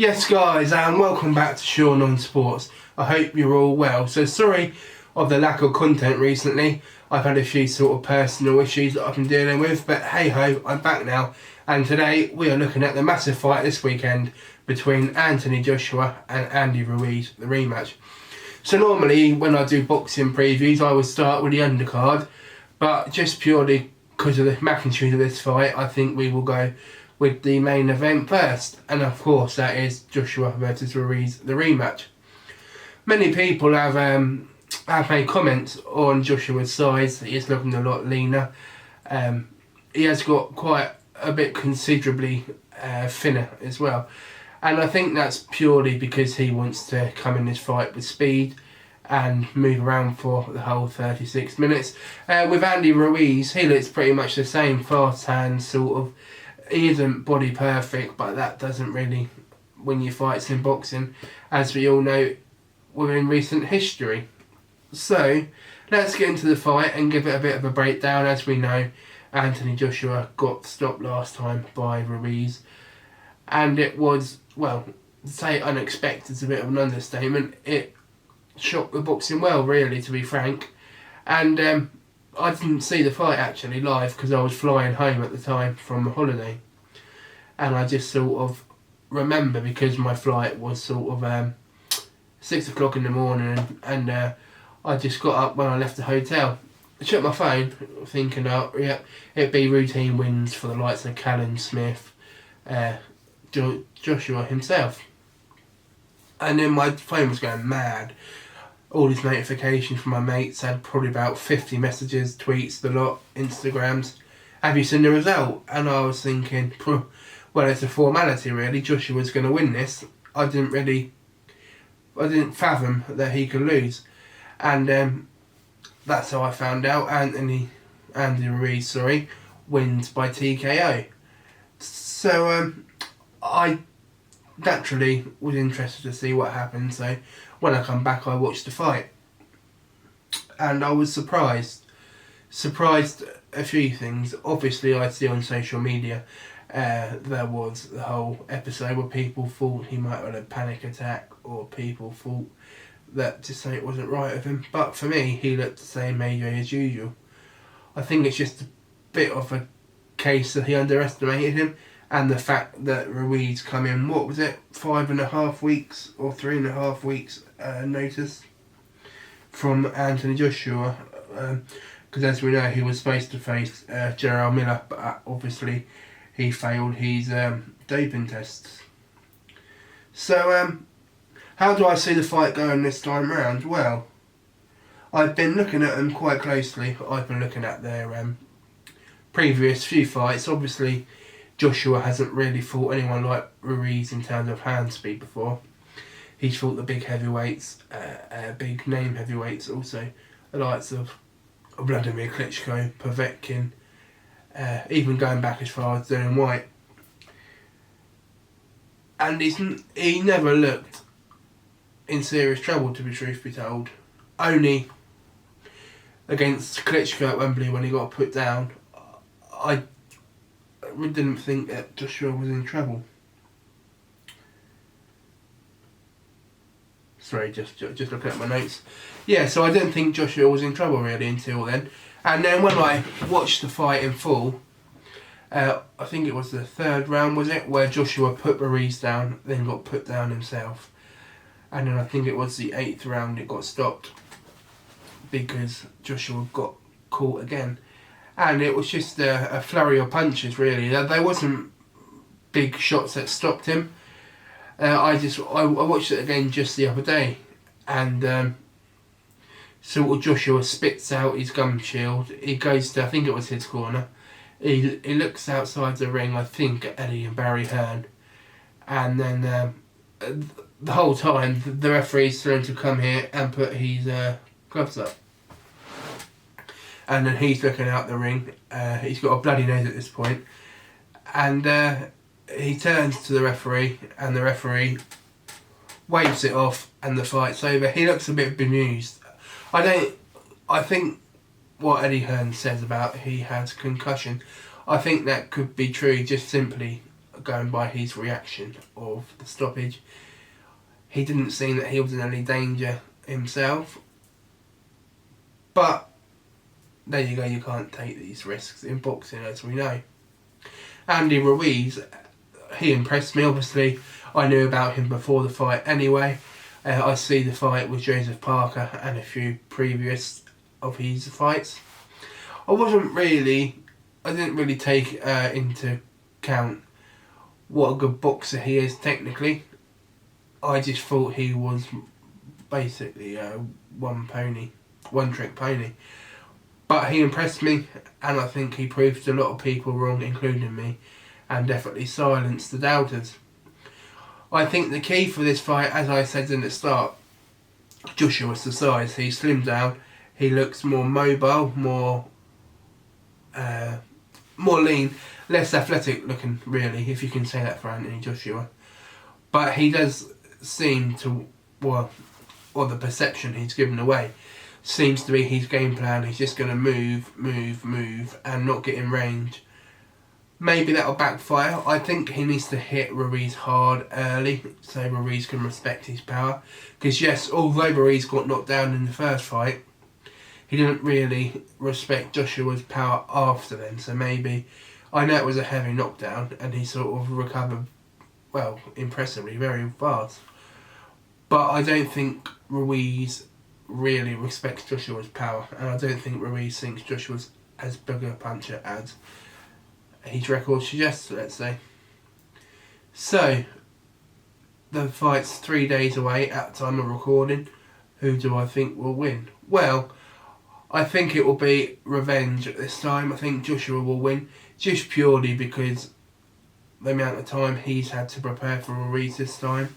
Yes guys, and welcome back to Sean on Sports. I hope you're all well. So sorry of the lack of content recently. I've had a few sort of personal issues that I've been dealing with, but hey ho, I'm back now. And today we are looking at the massive fight this weekend between Anthony Joshua and Andy Ruiz, the rematch. So normally when I do boxing previews I would start with the undercard, but just purely because of the magnitude of this fight I think we will go with the main event first, and of course that is Joshua versus Ruiz, the rematch. Many people have made comments on Joshua's size. He is looking a lot leaner. He has got quite a bit considerably thinner as well, and I think that's purely because he wants to come in this fight with speed and move around for the whole 36 minutes. With Andy Ruiz, he looks pretty much the same, fast hands sort of. He isn't body perfect, but that doesn't really win you fights in boxing, as we all know within recent history. So let's get into the fight and give it a bit of a breakdown. As we know, Anthony Joshua got stopped last time by Ruiz, and it was, well, to say unexpected is a bit of an understatement. It shocked the boxing world, really, to be frank. And I didn't see the fight actually live because I was flying home at the time from a holiday, and I just sort of remember because my flight was sort of 6 o'clock in the morning, and I just got up when I left the hotel. I checked my phone thinking, oh yeah, it'd be routine wins for the likes of Callum Smith, Joshua himself, and then my phone was going mad. All these notifications from my mates, had probably about 50 messages, tweets, the lot, Instagrams. Have you seen the result? And I was thinking, well, it's a formality really. Joshua's going to win this. I didn't fathom that he could lose. And that's how I found out. Andy Ruiz, wins by TKO. So I naturally was interested to see what happened. So when I come back I watched the fight, and I was surprised a few things. Obviously I see on social media there was the whole episode where people thought he might have had a panic attack, or people thought that just something wasn't right with him, but for me he looked the same AJ as usual. I think it's just a bit of a case that he underestimated him, and the fact that Ruiz come in, what was it, 5.5 weeks or 3.5 weeks notice from Anthony Joshua, because as we know he was face to face Gerald Miller, but obviously he failed his doping tests. So how do I see the fight going this time round? Well, I've been looking at them quite closely. I've been looking at their previous few fights. Obviously Joshua hasn't really fought anyone like Ruiz in terms of hand speed before. He's fought the big heavyweights, big name heavyweights also, the likes of Vladimir Klitschko, Povetkin, even going back as far as Dylan White. And he never looked in serious trouble, to be truth be told. Only against Klitschko at Wembley when he got put down, I didn't think that Joshua was in trouble. Sorry, just looking at my notes. Yeah, so I didn't think Joshua was in trouble really until then. And then when I watched the fight in full, I think it was the third round, was it, where Joshua put Ruiz down, then got put down himself. And then I think it was the 8th round it got stopped because Joshua got caught again. And it was just a flurry of punches really. There wasn't big shots that stopped him. I watched it again just the other day, and sort of Joshua spits out his gum shield. He goes to, I think it was his corner. He looks outside the ring, I think at Eddie and Barry Hearn, and then the whole time the referee's telling him to come here and put his gloves up. And then he's looking out the ring. He's got a bloody nose at this point, and he turns to the referee, and the referee waves it off, and the fight's over. He looks a bit bemused. I think what Eddie Hearn says about he has concussion, I think that could be true, just simply going by his reaction of the stoppage. He didn't seem that he was in any danger himself. But there you go, you can't take these risks in boxing, as we know. Andy Ruiz, he impressed me. Obviously, I knew about him before the fight anyway. I see the fight with Joseph Parker and a few previous of his fights. I didn't really take into account what a good boxer he is technically. I just thought he was basically a one-trick pony. But he impressed me, and I think he proved a lot of people wrong, including me, and definitely silenced the doubters. I think the key for this fight, as I said in the start, Joshua's the size. He slimmed down, he looks more mobile, more lean, less athletic looking, really, if you can say that for Anthony Joshua. But he does seem to, or the perception he's given away, seems to be his game plan. He's just going to move, and not get in range. Maybe that'll backfire. I think he needs to hit Ruiz hard early, so Ruiz can respect his power. Because yes, although Ruiz got knocked down in the first fight, he didn't really respect Joshua's power after then. So maybe, I know it was a heavy knockdown, and he sort of recovered, well, impressively, very fast. But I don't think Ruiz really respects Joshua's power, and I don't think Ruiz thinks Joshua's as big a puncher as his record suggests, let's say. So, the fight's 3 days away at the time of recording. Who do I think will win? Well, I think it will be revenge at this time. I think Joshua will win, just purely because the amount of time he's had to prepare for Ruiz this time.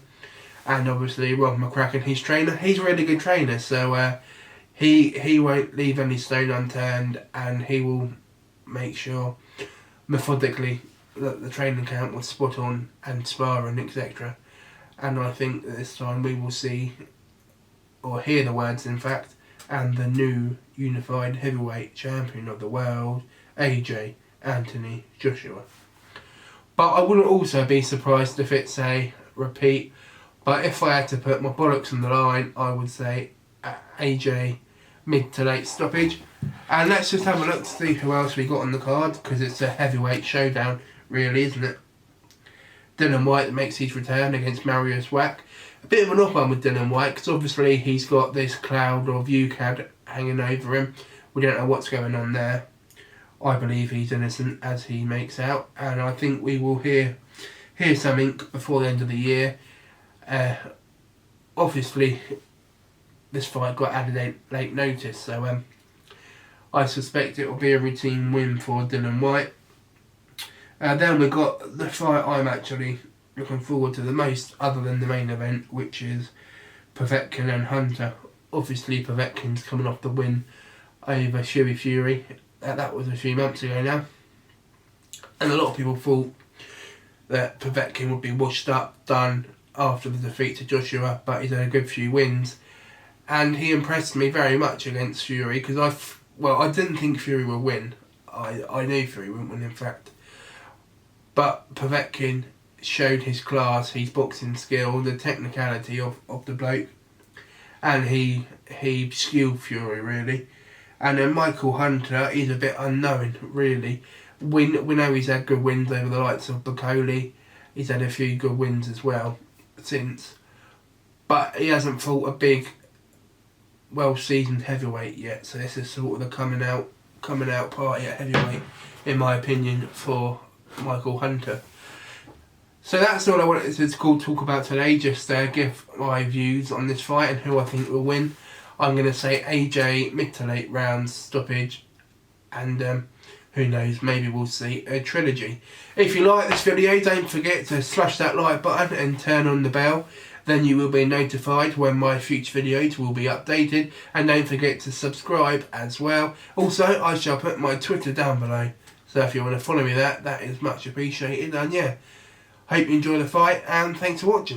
And obviously Rob McCracken, his trainer, he's a really good trainer, so he won't leave any stone unturned, and he will make sure methodically that the training camp was spot on and sparring, etc. And I think that this time we will see, or hear the words in fact, and the new unified heavyweight champion of the world, AJ Anthony Joshua. But I wouldn't also be surprised if it's a repeat. But if I had to put my bollocks on the line, I would say AJ mid to late stoppage. And let's just have a look to see who else we got on the card, because it's a heavyweight showdown, really, isn't it? Dylan White makes his return against Marius Wack. A bit of an off one with Dylan White, because obviously he's got this cloud of UCAD hanging over him. We don't know what's going on there. I believe he's innocent, as he makes out, and I think we will hear something before the end of the year. Obviously this fight got added late notice, so I suspect it will be a routine win for Dylan White. Then we got the fight I'm actually looking forward to the most, other than the main event, which is Povetkin and Hunter. Obviously Povetkin's coming off the win over Shuey Fury. That was a few months ago now, and a lot of people thought that Povetkin would be washed up, done after the defeat to Joshua, but he's had a good few wins, and he impressed me very much against Fury, because I didn't think Fury would win. I knew Fury wouldn't win, in fact, but Povetkin showed his class, his boxing skill, the technicality of the bloke, and he skilled Fury, really. And then Michael Hunter, he's a bit unknown, really. We know he's had good wins over the likes of Bacoli. He's had a few good wins as well since, but he hasn't fought a big, well-seasoned heavyweight yet. So this is sort of the coming out party at heavyweight, in my opinion, for Michael Hunter. So that's all I wanted to talk about today. Just give my views on this fight and who I think will win. I'm going to say AJ mid to late rounds stoppage, and who knows, maybe we'll see a trilogy. If you like this video, don't forget to smash that like button and turn on the bell. Then you will be notified when my future videos will be updated. And don't forget to subscribe as well. Also, I shall put my Twitter down below. So if you want to follow me that is much appreciated. And yeah, hope you enjoy the fight, and thanks for watching.